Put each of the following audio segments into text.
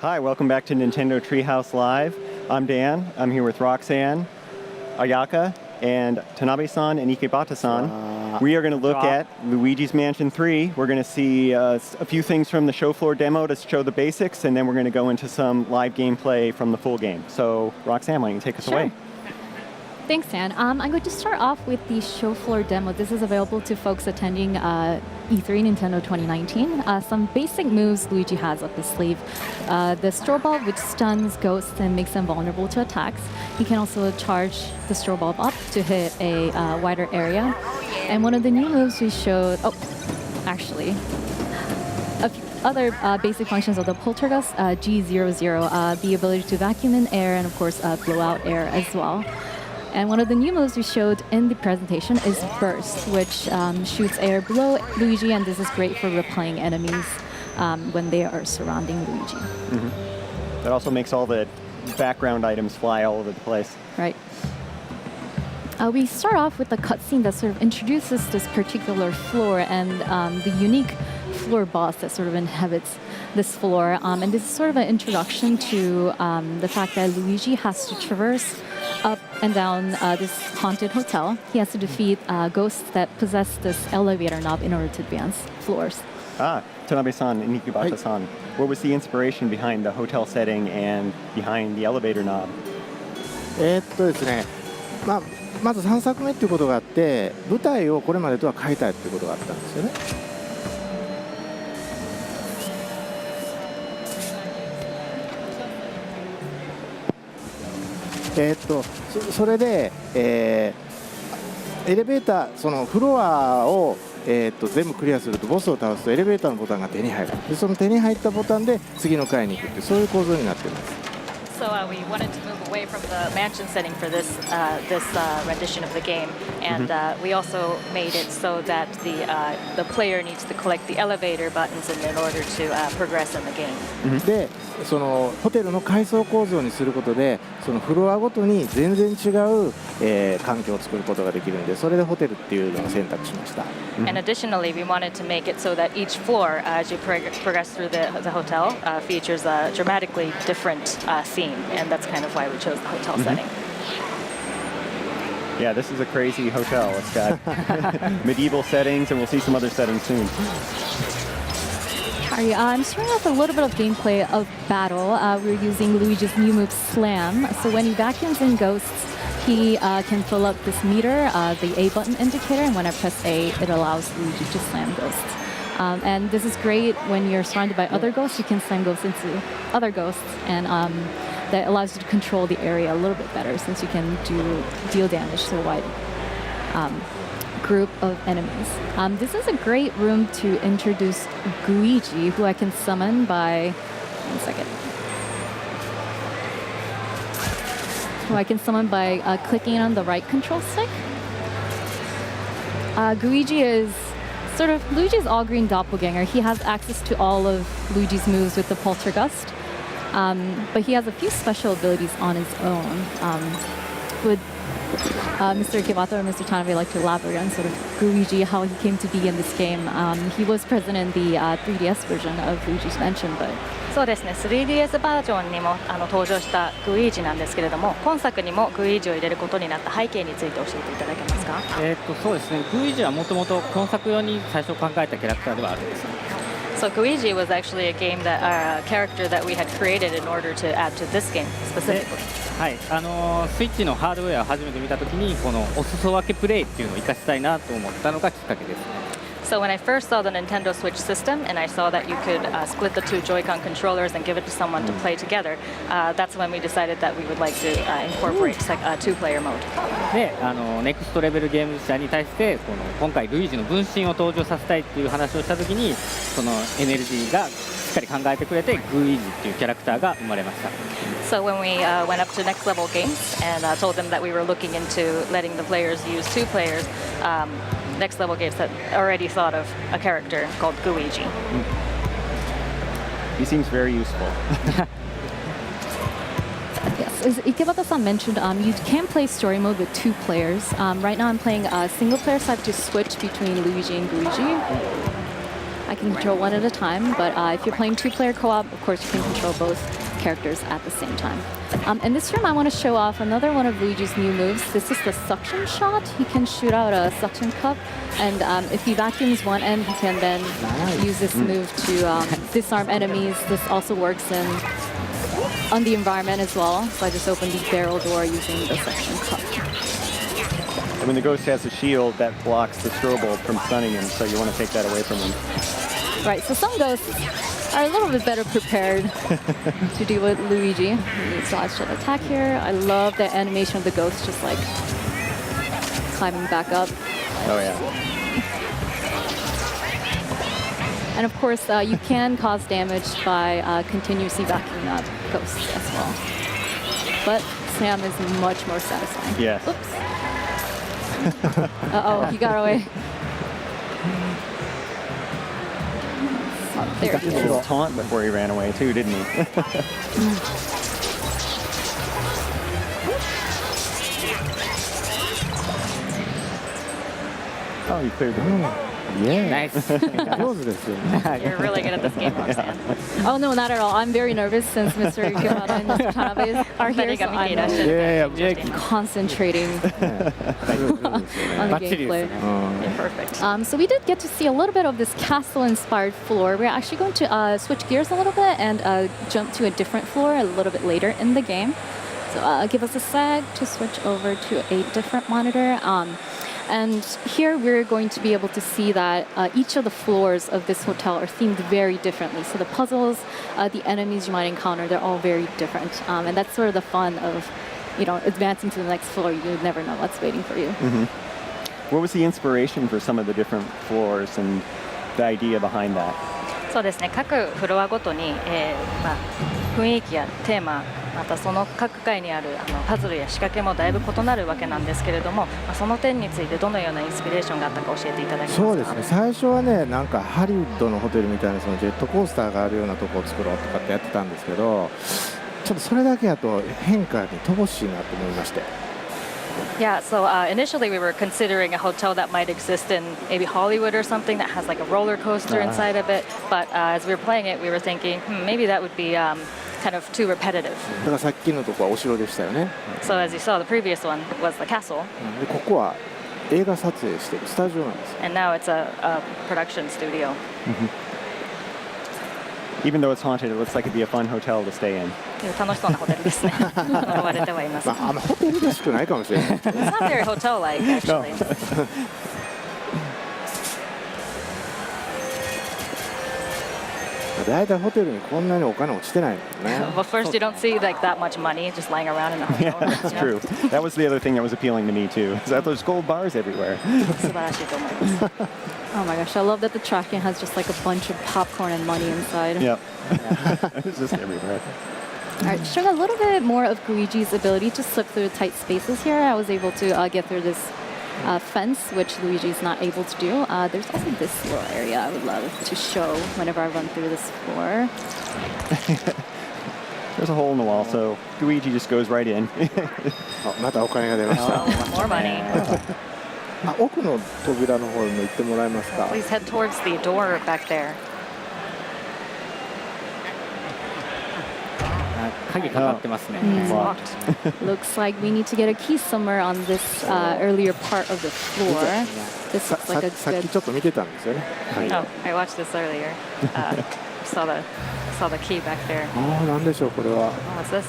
Hi, welcome back to Nintendo Treehouse Live. I'm Dan. I'm here with Roxanne, Ayaka, and Tanabe-san and Ikebata-san. We are going to look at Luigi's Mansion 3. We're going to see a few things from the show floor demo to show the basics, and then we're going to go into some live gameplay from the full game. So, Roxanne, why don't you take us away? Thanks, Dan. I'm going to start off with the show floor demo. This is available to folks attending E3 Nintendo 2019. Some basic moves Luigi has up his sleeve. The Straw Ball, which stuns ghosts and makes them vulnerable to attacks. He can also charge the Straw Ball up to hit a wider area. And one of the new moves we showed... a few other basic functions of the Poltergust, G00, the ability to vacuum in air and, of course, blow out air as well. And one of the new moves we showed in the presentation is Burst, which shoots air below Luigi, and this is great for repelling enemies when they are surrounding Luigi. That also makes all the background items fly all over the place. Right. We start off with a cutscene that sort of introduces this particular floor and the unique floor boss that sort of inhabits this floor. And this is sort of an introduction to the fact that Luigi has to traverse up and down this haunted hotel. He has to defeat ghosts that possess this elevator knob in order to advance floors. Tanabe-san and Ikebata-san, what was the inspiration behind the hotel setting and behind the elevator knob? ですね、まず3作目っていうことがあって、舞台をこれまでとは変えたいっていうことがあったんですよね。それで、エレベーター、そのフロアを、全部クリアするとボスを倒すとエレベーターのボタンが手に入る。で、その手に入ったボタンで次の階に行くっていうそういう構造になっています。So we wanted to move away from the mansion setting for this rendition of the game, and we also made it so that the player needs to collect the elevator buttons in order to progress in the game. で、そのホテルの階層構造にすることで、そのフロアごとに全然違う、環境を作ることができるので、それでホテルっていうのを選択しました。And additionally, we wanted to make it so that each floor, as you progress through the hotel, features a dramatically different scene. And that's kind of why we chose the hotel setting. Yeah, this is a crazy hotel. It's got medieval settings, and we'll see some other settings soon. I'm starting off a little bit of gameplay of battle. We're using Luigi's new move, Slam. So when he vacuums in ghosts, he can fill up this meter, the A button indicator, and when I press A, it allows Luigi to slam ghosts. And this is great when you're surrounded by other ghosts. You can slam ghosts into other ghosts, and that allows you to control the area a little bit better since you can deal damage to a wide group of enemies. This is a great room to introduce Luigi, who I can summon by... One second. Who I can summon by clicking on the right control stick. Luigi is sort of Luigi's all-green doppelganger. He has access to all of Luigi's moves with the Poltergust. But he has a few special abilities on his own. Would Mr. Ikebata or Mr. Tanabe like to elaborate on sort of Luigi, how he came to be in this game? He was present in the 3DS version of Luigi's Mansion, but... そうですね、3DS バージョンにも登場したグイージなんですけれども、今作にもグイージを入れることになった背景について教えていただけますか？そうですね、グイージはもともと今作用に最初考えたキャラクターではあるんです。So Luigi was actually a game that character that we had created in order to add to this game specifically. はい、スイッチのハードウェアを初めて見たときにこのお裾分けプレイっていうのを活かしたいなと思ったのがきっかけです。So when I first saw the Nintendo Switch system and I saw that you could split the two Joy-Con controllers and give it to someone to play together, that's when we decided that we would like to incorporate two-player mode. で、ネクストレベルゲーム社に対して今回ルイージの分身を登場させたいっていう話をしたときに、その NLG がしっかり考えてくれてグイージっていうキャラクターが生まれました。So when we went up to next level games and told them that we were looking into letting the players use two players, Next Level Games had already thought of a character called Luigi. He seems very useful. Yes, as Ikebata-san mentioned, you can play story mode with two players. Right now I'm playing a single player, so I have to switch between Luigi and Luigi. I can control one at a time, but if you're playing two-player co-op, of course you can control both characters at the same time. In this room, I want to show off another one of Luigi's new moves. This is the suction shot. He can shoot out a suction cup, and if he vacuums one end, he can then use this move to disarm enemies. This also works on the environment as well. So I just opened the barrel door using the suction cup. And when the ghost has a shield, that blocks the strobe bulb from stunning him, so you want to take that away from him. Right, so some ghosts are a little bit better prepared to deal with Luigi. He dodged an attack here. I love the animation of the ghost just like climbing back up. Oh yeah. And of course, you can cause damage by continuously backing up ghosts as well. But Sam is much more satisfying. Yes. Oops. Uh-oh, he got away. Oh, there He he did a is. little taunt before he ran away too, didn't he? Oh, you cleared the room. Yeah. ナイス。上手ですよね。 You're really good at this game, Roxanne. Oh, no, not at all. I'm very nervous since Mr. Ikebata and Mr. Tanabe are here, so I'm いやいや、 concentrating on the バッチリです gameplay. ね。 You're perfect. So we did get to see a little bit of this castle-inspired floor. We're actually going to switch gears a little bit and jump to a different floor a little bit later in the game. So give us a sec to switch over to a different monitor. And here we're going to be able to see that each of the floors of this hotel are themed very differently. So the puzzles, the enemies you might encounter, they're all very different. And that's sort of the fun of, advancing to the next floor. You never know what's waiting for you. What was the inspiration for some of the different floors and the idea behind that? そうですね、各フロアごとに、雰囲気やテーマ、またその各階にあるパズルや仕掛けもだいぶ異なるわけなんですけれども、その点についてどのようなインスピレーションがあったか教えていただけますか。そうですね、最初はね、なんかハリウッドのホテルみたいなそのジェットコースターがあるようなとこを作ろうとかってやってたんですけど、ちょっとそれだけだと変化に乏しいなと思いまして。Yeah, so initially we were considering a hotel that might exist in maybe Hollywood or something that has like a roller coaster inside of it. But as we were playing it, we were thinking, maybe that would be kind of too repetitive. だからさっきのとこはお城でしたよね。 So as you saw, the previous one was the castle, でここは映画撮影してるスタジオなんですよ。 and now it's a production studio. Even though it's haunted, it looks like it'd be a fun hotel to stay in. 楽しそうなホテルですね。呪われてはいます。まあ、あんまホテルらしくないかもしれない。 It's not very hotel-like, actually. 大体ホテルにこんなにお金落ちてないのね。 Well, first you don't see like that much money just lying around in a hotel. Yeah, that's true. That was the other thing that was appealing to me too. Is that there's gold bars everywhere. 素晴らしいと思います。 Oh my gosh, I love that the tracking has just like a bunch of popcorn and money inside. Yep. It's just everywhere. All right, showing a little bit more of Luigi's ability to slip through tight spaces here. I was able to get through this fence, which Luigi is not able to do. There's also this little area I would love to show whenever I run through this floor. There's a hole in the wall, so Luigi just goes right in. あ、またお金が出ました。 More money. あ、奥の扉の方にも行ってもらえますか。 Please head towards the door back there. 鍵かかってますね。 It's Locked. locked. Looks like we need to get a key somewhere on this earlier part of the floor. This さ looks like a さっき good. ちょっと見てたんですよね。はい。 Oh, I watched this earlier. Saw the key back there. ああ、なんでしょうこれは。 Oh, what's this?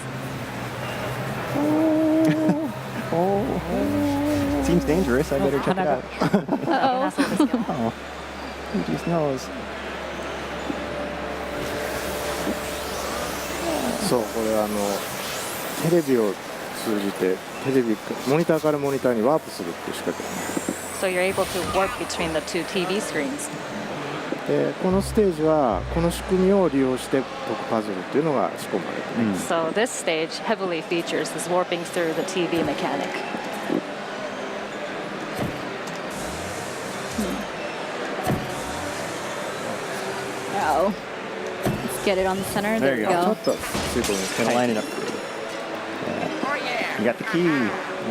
Seems dangerous. I better check it out. Uh-oh. Oh, Luigi's nose. そう、これテレビを通じてモニターからモニターにワープするっていう仕掛け。 So you're able to warp between the two TV screens. でこのステージはこの仕組みを利用して解くパズルっていうのが仕込まれてね、 So this stage heavily features this warping through the TV mechanic. Oh. Let's get it on the center. There There we you ちょ go. っとついてみ Gonna line it up. Yeah. You got the key.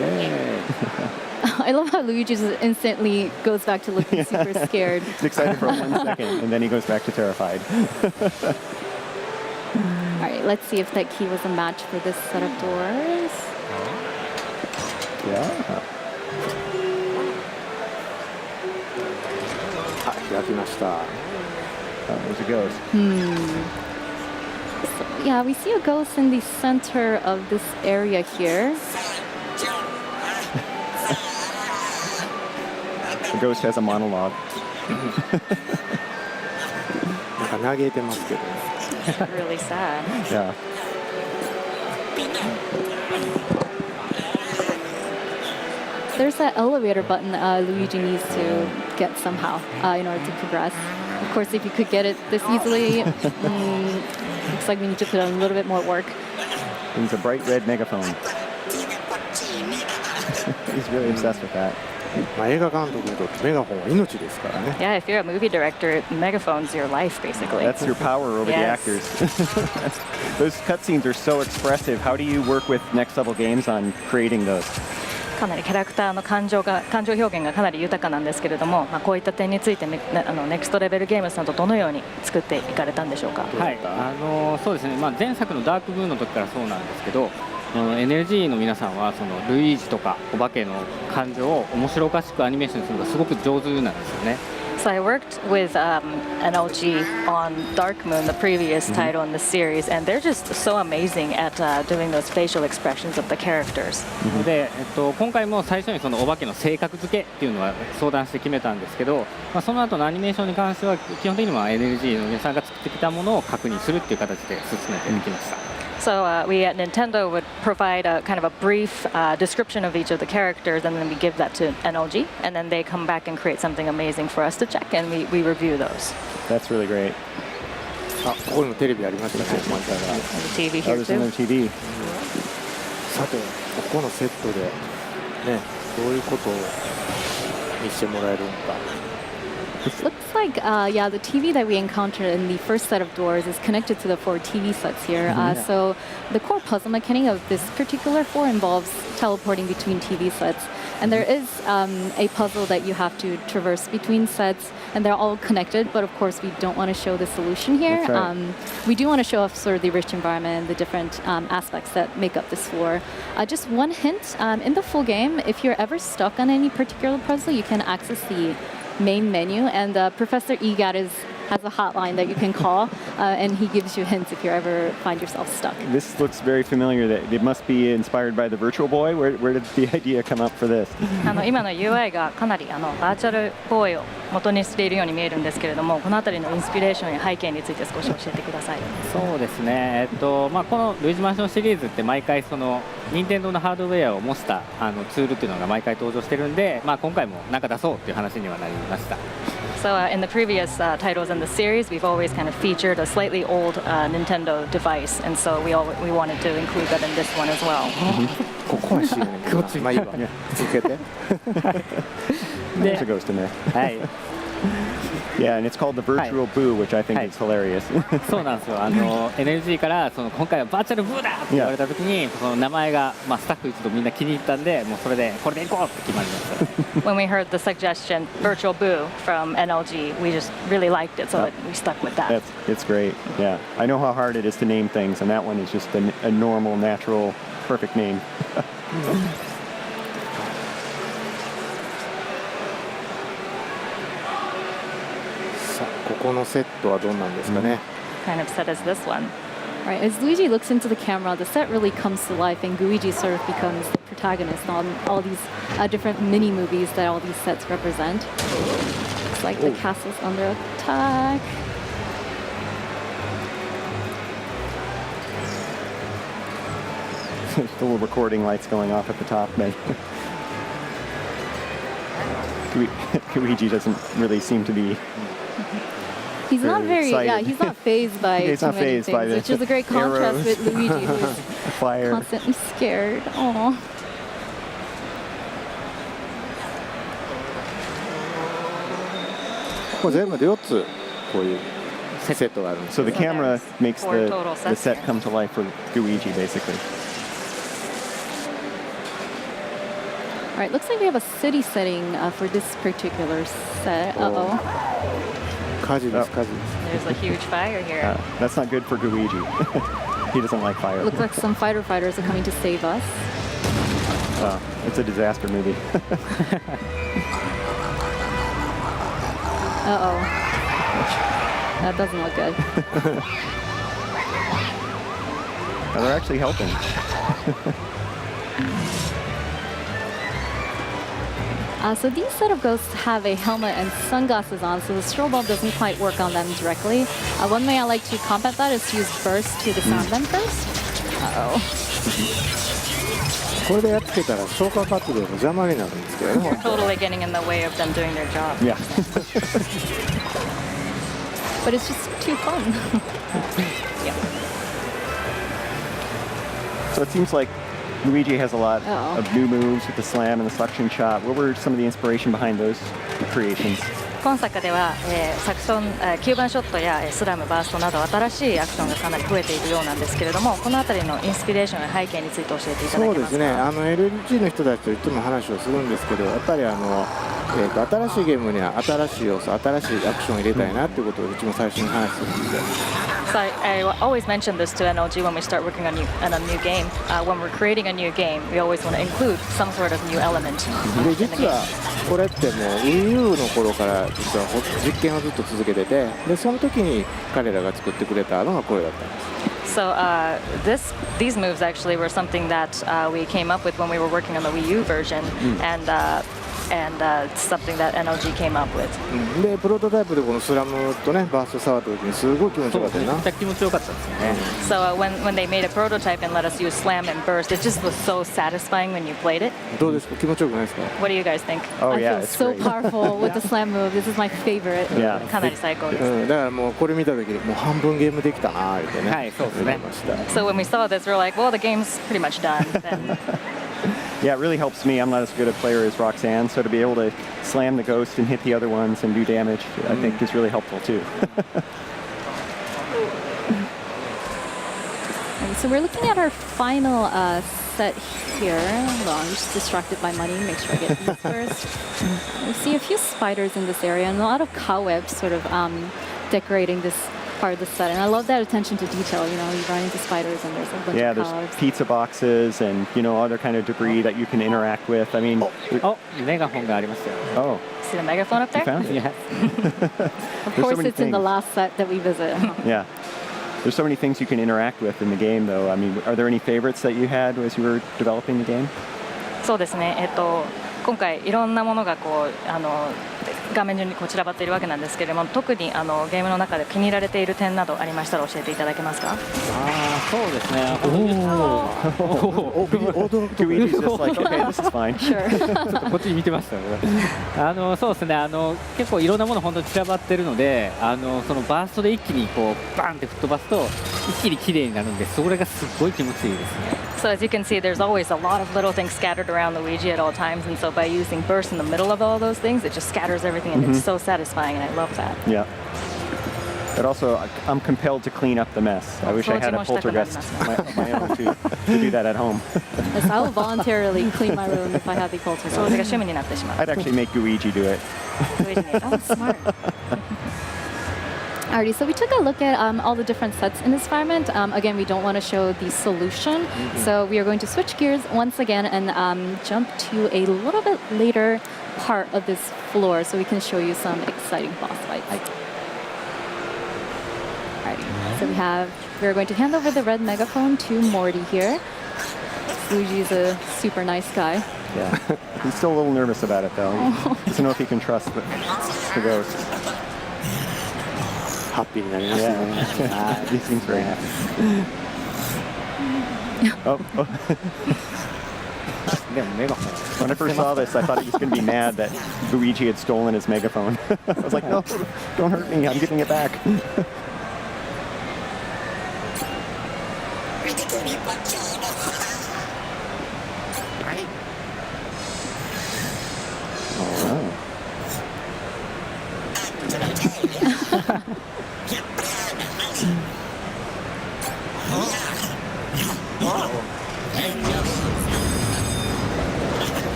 Yay. I love how Luigi just instantly goes back to looking super scared. He's excited for 1 second, and then he goes back to terrified. All right, let's see if that key was a match for this set of doors. Yeah. あ、開きました。 Oh, there's a ghost. So, yeah, we see a ghost in the center of this area here. The ghost has a monologue. なんか嘆いてますけどね。 Really sad. Yeah. There's that elevator button Luigi needs to get somehow in order to progress. Of course, if you could get it this easily, looks like we need to put in a little bit more work. He's a bright red megaphone. He's really obsessed with that. まあ映画監督にとってメガホンは命ですからね。 Yeah, if you're a movie director, megaphone's your life, basically. That's your power over the Yes. actors. Those cutscenes are so expressive. How do you work with Next Level Games on creating those? かなりキャラクターの感情表現がかなり豊かなんですけれども、まあ、こういった点についてネクストレベルゲームズさんとどのように作っていかれたんでしょうか。はい、そうですね、まあ、前作のダークブーの時からそうなんですけど、NLG の皆さんはそのルイージとかお化けの感情を面白おかしくアニメーションするのがすごく上手なんですよね。So I worked with NLG on Dark Moon, the previous title in the series, and they're just so amazing at doing those facial expressions of the characters. で、今回も最初にそのお化けの性格付けっていうのは相談して決めたんですけど、まあ、その後のアニメーションに関しては基本的には NLG の皆さんが作ってきたものを確認するっていう形で進めてきました。So we at Nintendo would provide a kind of a brief description of each of the characters, and then we give that to NLG, and then they come back and create something amazing for us to check, and we review those. That's really great. あ、ここにもテレビありましたね。モニターが。 TV Oh, here there's too. another TV. さて、ここのセットでね、どういうことを見せてもらえるのか。 Looks like, yeah, the TV that we encountered in the first set of doors is connected to the 4 TV sets here. So the core puzzle mechanic of this particular 4 involves teleporting between TV sets. And there is a puzzle that you have to traverse between sets, and they're all connected. But of course, we don't want to show the solution here. That's right. We do want to show off sort of the rich environment and the different aspects that make up this floor. Just one hint, in the full game, if you're ever stuck on any particular puzzle, you can access the main menu, and Professor Egat has a hotline that you can call, and he gives you hints if you ever find yourself stuck. This looks very familiar. That it must be inspired by the Virtual Boy. Where did the idea come up for this? 今の UI がかなりバーチャルボーイを元にしているように見えるんですけれども、このあたりのインスピレーションや背景について少し教えてください。そうですね、まあ、このルイージマンションシリーズって毎回その任天堂のハードウェアを模したツールっていうのが毎回登場してるんで、まあ、今回も何か出そうっていう話にはなりました。 So in the previous titles in the series, we've always kind of featured a slightly old Nintendo device, and so we wanted to include that in this one as well. ここは CM まあいいわ。続けて。 There's a ghost in there. はい、 Yeah, and it's called the Virtual Boo, which I think is hilarious. そうなんですよ。NLG からその今回はバーチャルブーだって言われた時に、その名前が、まあ、スタッフ一同みんな気に入ったんで、もうそれでこれでいこうって決まりました。 When we heard the suggestion, Virtual Boo from NLG, we just really liked it, so we stuck with that. It's great. Yeah, I know how hard it is to name things, and that one is just a normal, natural, perfect name. さあ、ここのセットはどんなんですかね。 Kind of set as this one. Right, as Luigi looks into the camera, the set really comes to life, and Luigi sort of becomes the protagonist on all these different mini movies that all these sets represent. Looks like the castle's under attack. The little recording lights going off at the top. But Luigi doesn't really seem to be. He's not Very very, yeah, excited. he's not phased by He's too not many fazed things, by the which is a great contrast arrows. with Luigi, who's Fire. constantly scared. Aww. これ全部で4つこういうセットがあるんです So the camera makes Four the total the sets set here. come to life for Luigi, basically. All right, looks like we have a city setting for this particular set. Uh-oh. 火事です火事です There's a huge fire here. That's not good for Luigi. He doesn't like fire. Looks like some fighter fighters are coming to save us. It's a disaster movie. Uh-oh. That doesn't look good. They're actually helping. So these set of ghosts have a helmet and sunglasses on, so the strobe bulb doesn't quite work on them directly. One way I like to combat that is to use burst to disarm them first. Uh-oh. これでやっつけたら消火活動の邪魔になるんですけどね Totally getting in the way of them doing their job. Yeah. But it's just too fun. Yeah. So it seems like Luigi has a lot Uh-oh. of new moves with the slam and the suction shot. What were some of the inspiration behind those creations? 今作では、サクション、9番ショットやスラム、バーストなど新しいアクションがかなり増えているようなんですけれども、この辺りのインスピレーションや背景について教えていただけますか。そうですねLLG の人たちといつも話をするんですけどやっぱり新しいゲームには新しい要素新しいアクションを入れたいなっていうことをうちも最初に話するんで So I always mention this to NLG when we start working on a new game. When we're creating a new game, we always want to include some sort of new element で in the 実は game. これってもう Wii U の頃から実は実験をずっと続けててでその時に彼らが作ってくれたのがこれだったんです So these moves actually were something that we came up with when we were working on the Wii U version, and something that NLG came up with. でプロトタイプでこのスラムとねバースト触った時にすごい気持ちよかったよなめっちゃ気持ちよかったですよね。 So when they made a prototype and let us use slam and burst, it just was so satisfying when you played it. どうですか気持ちよくないですか What do you guys think? Oh I yeah, feel it's so great. powerful with the slam move. This is my favorite. Yeah. かなり最高です。だからもうこれ見た時にもう半分ゲームできたなーってねはいそうですね思いました So when we saw this, we were like, well, the game's pretty much done. Then Yeah, it really helps me. I'm not as good a player as Roxanne, so to be able to slam the ghost and hit the other ones and do damage, I think is really helpful too. And so we're looking at our final set here. Hold on, I'm just distracted by money. Make sure I get these first. We see a few spiders in this area and a lot of cobwebs sort of decorating this part of the set. And I love that attention to detail. You know, you run into spiders and there's a bunch Yeah, of there's cobwebs. pizza boxes and other kind of debris that you can interact with. I mean, おメガホンがありましたよ。 oh, see the megaphone up you there? found it. Yeah. Of so course, many it's in the things. last set that we visit. Yeah. There's so many things you can interact with in the game, though. I mean, are there any favorites that you had as you were developing the game? そうですね。今回いろんなものがこう画面中にこう散らばっているわけなんですけれども、特にゲームの中で気に入られている点などありましたら教えていただけますか。ああそうですね。Luigi's just like, okay, this is fine. Sure. ちょっとこっちに見てましたね。そうですね。結構いろんなもの本当に散らばってるので、そのバーストで一気にこうバンって吹っ飛ばすと一気に綺麗になるんで、それがすごい気持ちいいですね。So as you can see, there's always a lot of little things scattered around Luigi at all times, and so by using burst in the middle of all those things, it just scatters everything, and it's so satisfying, and I love that. Yeah. But also, I'm compelled to clean up the mess. I wish I had a poltergeist of my own to do that at home. Yes, I will voluntarily clean my room if I have the 掃 poltergeist. 除が趣味になってしまう。 I'd actually make Luigi do it. Oh, smart. Alrighty, so we took a look at all the different sets in this environment. Again, we don't want to show the solution, so we are going to switch gears once again and jump to a little bit later part of this floor so we can show you some exciting boss fights. Alrighty, so we're going to hand over the red megaphone to Morty here. Luigi's a super nice guy. Yeah. He's still a little nervous about it, though. He doesn't know if he can trust the ghost. ハッピーになりましたね Yeah. He seems very happy. Oh. でもメガホン。 When I first saw this, I thought he was going to be mad that Luigi had stolen his megaphone. I was like, no, don't hurt me. I'm getting it back.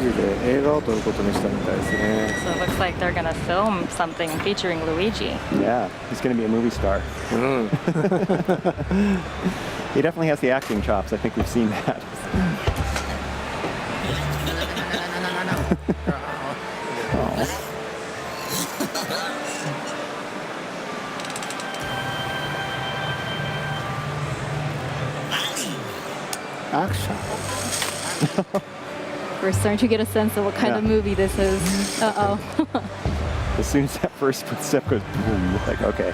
リで映画を撮ることにしたみたいですね。 So it looks like they're gonna film something featuring Luigi. Yeah, he's going to be a movie star. うん He definitely has the acting chops. I think we've seen that. Oh. アクション We're starting to get a sense of what kind of Yeah. movie this is. Uh-oh. As soon as that first footstep goes boom, like, okay.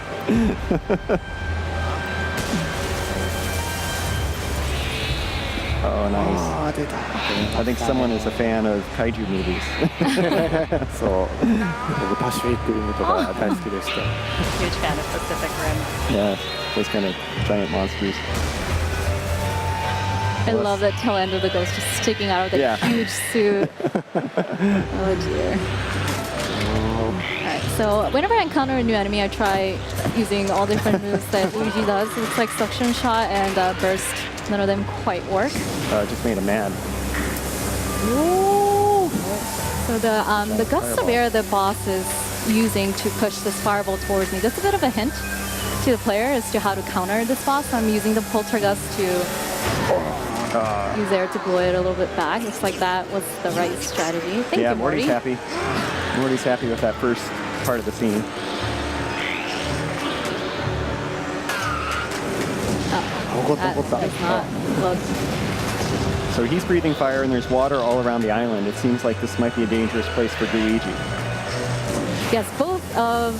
Oh, nice. あー出た I think someone is a fan of kaiju movies. そう僕パシフィックリムとか大好きでした Huge fan of Pacific Rim. Yeah, those kind of giant monsters. I love that tail end of the ghost just sticking out of the Yeah. huge suit. Oh dear. Alright, so whenever I encounter a new enemy, I try using all different moves that Luigi does. It looks like suction shot and burst. None of them quite work. It just made him mad. So the gusts of air the boss is using to push this fireball towards me, that's a bit of a hint to the player as to how to counter this boss. I'm using the poltergust to use air to blow it a little bit back. Looks like that was the right strategy. Thank Yeah, you, Morty. Morty's happy. Morty's happy with that first part of the scene. That does not look. So he's breathing fire, and there's water all around the island. It seems like this might be a dangerous place for Luigi. Yes, both of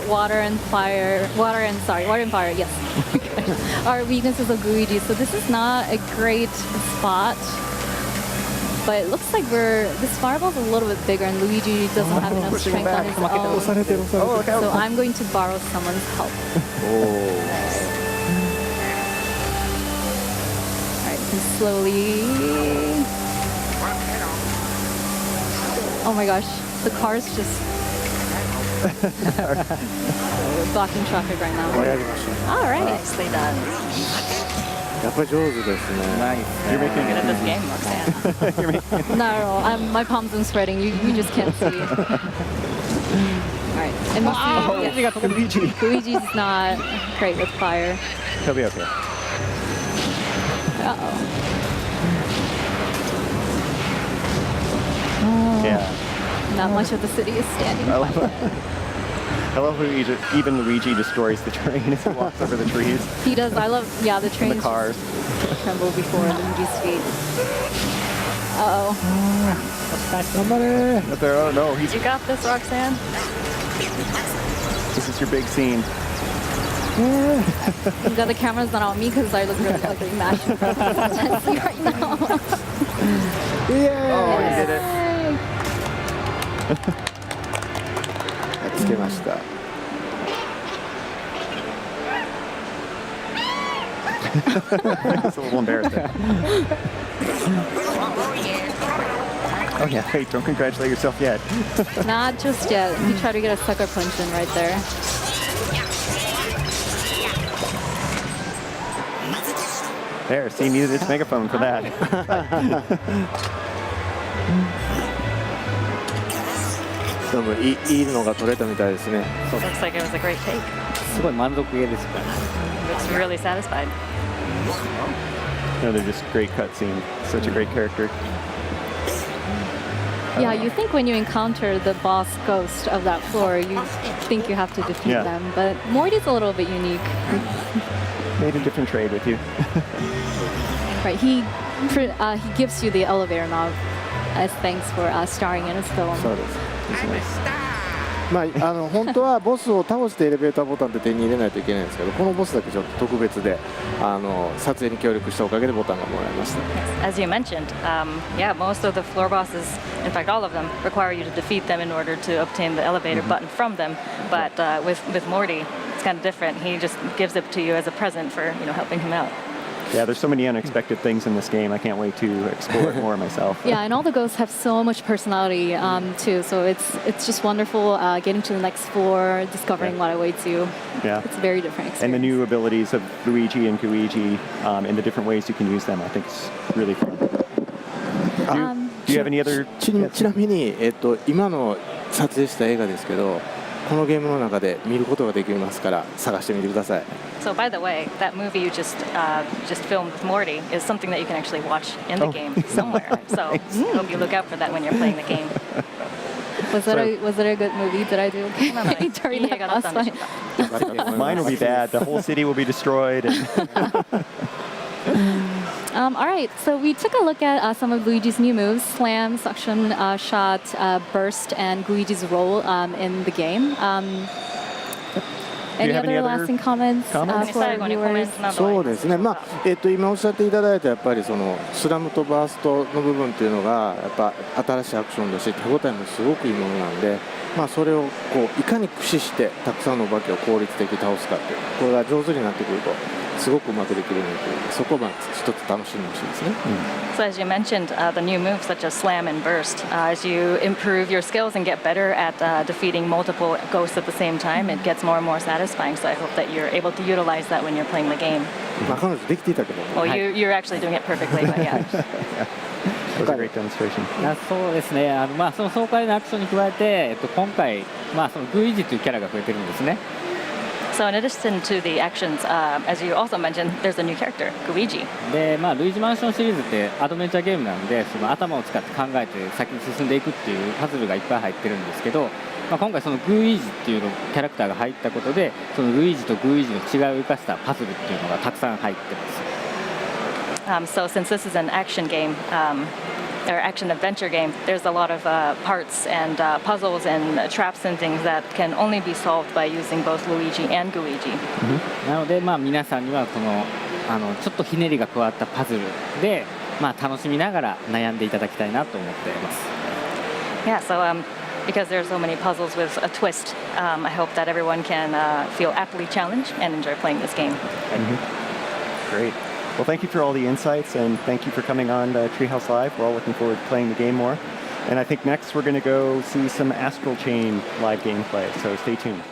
water and fire, yes, are weaknesses of Luigi. So this is not a great spot. But it looks like this fireball's a little bit bigger, and Luigi doesn't have enough pushing him strength on back. his Come on, own. 押されてる押されてる Oh, look out. So I'm going to borrow someone's help. おー Alright, and slowly. Oh my gosh, the car's just blocking traffic right これ now. やりましょう Alright. Nicely done. やっぱり上手ですね Nice. You're making Good at this game, Roxanne. Not at all. My palms are sweating. You just can't see. Alright, and we'll see. Yes. Luigi. Luigi's not great with fire. He'll be okay. Uh-oh. Yeah. Not much of the city is standing. I love how even Luigi destroys the train as he walks over the trees He does. I love, yeah, the and trains the cars. just tremble before Luigi's feet. Uh-oh. 頑張れ But there, oh no, You got this, Roxanne. this is your big scene. I'm glad the camera's not on me because I look really ugly mashing right now. イエーイ Oh, you did it. やっつけました It's a little embarrassing. Oh yeah, wait, don't congratulate yourself yet. Not just yet. He tried to get a sucker punch in right there. There, see, needed its megaphone for that. 多分いいのが取れたみたいですね Looks like it was a great take. すごい満足げですから。 Looks really satisfied. Another just great cutscene. Such a great character. Yeah, you think when you encounter the boss ghost of that floor, you think you have to defeat Yeah. them. But Morty's a little bit unique. Made a different trade with you. Right, he gives you the elevator knob as thanks for starring in his film. そうです。It's nice. まあ本当はボスを倒してエレベーターボタンって手に入れないといけないんですけどこのボスだけちょっと特別で撮影に協力したおかげでボタンがもらえました As you mentioned, yeah, most of the floor bosses, in fact, all of them, require you to defeat them in order to obtain the elevator button from them. But with Morty, it's kind of different. He just gives it to you as a present for helping him out. Yeah, there's so many unexpected things in this game. I can't wait to explore it more myself. Yeah, and all the ghosts have so much personality too. So it's just wonderful getting to the next floor, discovering what awaits you. Yeah. It's a very different experience. And the new abilities of Luigi and Luigi and the different ways you can use them, I think is really fun. Do you have any other? ちなみに、今の撮影した映画ですけど、このゲームの中で見ることができますから探してみてください。 So by the way, that movie you just filmed with Morty is something that you can actually watch in the game somewhere. So I hope you look out for that when you're playing the game. Was it a good movie? Did I do okay during that boss fight? Mine will be bad. The whole city will be destroyed. All right, so we took a look at some of Luigi's new moves: slam, suction, shot, burst, and Luigi's role in the game. Any have any other other lasting comments for our 最後にコメン viewers? トなどそうですね、今おっしゃっていただいたやっぱりそのスラムとバーストの部分っていうのがやっぱ新しいアクションだし手応えもすごくいいものなんで、それをこういかに駆使してたくさんのお化けを効率的に倒すかっていうこれが上手になってくるとすごくうまくできるのでそこを一つ楽しんでほしいですね。So as you mentioned, the new moves such as slam and burst, as you improve your skills and get better at defeating multiple ghosts at the same time, it gets more and more satisfying. So I hope that you're able to utilize that when you're playing the game. 彼女できていたけど、 Well, you're actually doing it perfectly, but yeah. That was a great demonstration. そうですね、その爽快なアクションに加えて、今回、そのルイージというキャラが増えてるんですね。So in addition to the actions, as you also mentioned, there's a new character, Luigi. で、ルイージマンションシリーズってアドベンチャーゲームなので、その頭を使って考えて先に進んでいくっていうパズルがいっぱい入ってるんですけど、今回そのグーイージっていうのキャラクターが入ったことで、そのルイージとグーイージの違いを生かしたパズルっていうのがたくさん入ってます。So since this is an action game, or action adventure game, there's a lot of parts and puzzles and traps and things that can only be solved by using both Luigi and Luigi. なので、皆さんにはこのちょっとひねりが加わったパズルで、楽しみながら悩んでいただきたいなと思っています。Yeah, so because there's so many puzzles with a twist, I hope that everyone can feel aptly challenged and enjoy playing this game. Great. Well, thank you for all the insights, and thank you for coming on Treehouse Live. We're all looking forward to playing the game more. And I think next we're going to go see some Astral Chain live gameplay, so stay tuned.